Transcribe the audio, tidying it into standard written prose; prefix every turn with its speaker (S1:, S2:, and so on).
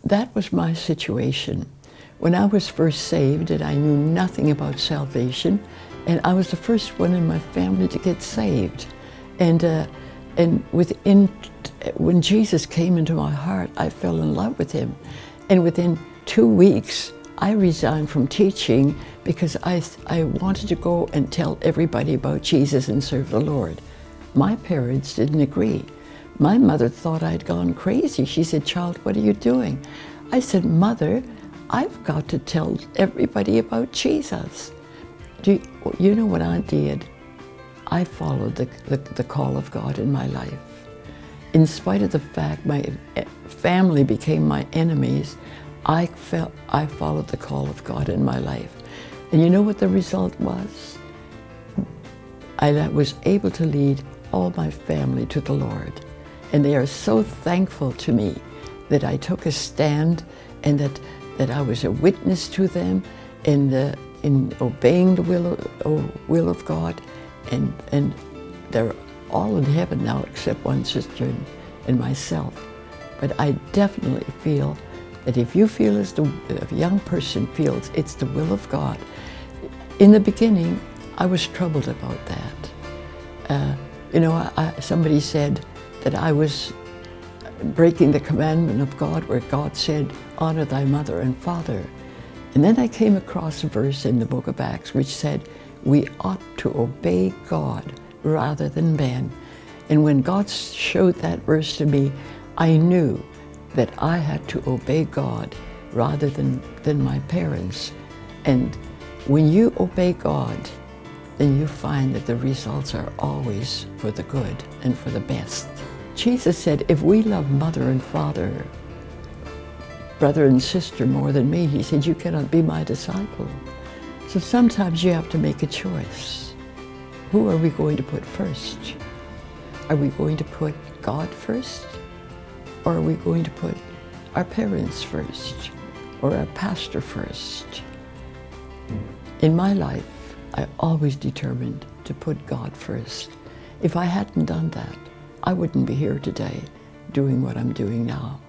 S1: that was my situation. When I was first saved, and I knew nothing about salvation, and I was the first one in my family to get saved. And when Jesus came into my heart, I fell in love with him. And within 2 weeks, I resigned from teaching because I wanted to go and tell everybody about Jesus and serve the Lord. My parents didn't agree. My mother thought I'd gone crazy. She said, "Child, what are you doing?" I said, "Mother, I've got to tell everybody about Jesus." You know what I did? I followed the call of God in my life. In spite of the fact my family became my enemies, I followed the call of God in my life. And you know what the result was? I was able to lead all my family to the Lord. And they are so thankful to me that I took a stand and that I was a witness to them in obeying the will of God. And they're all in heaven now except one sister and myself. But I definitely feel that if you feel as a young person feels it's the will of God. In the beginning, I was troubled about that. You know, somebody said that I was breaking the commandment of God where God said, "Honor thy mother and father." And then I came across a verse in the book of Acts which said, we ought to obey God rather than man. And when God showed that verse to me, I knew that I had to obey God rather than my parents. And when you obey God, then you find that the results are always for the good and for the best. Jesus said, if we love mother and father, brother and sister more than me, he said, you cannot be my disciple. So sometimes you have to make a choice. Who are we going to put first? Are we going to put God first? Or are we going to put our parents first? Or our pastor first? In my life, I always determined to put God first. If I hadn't done that, I wouldn't be here today doing what I'm doing now.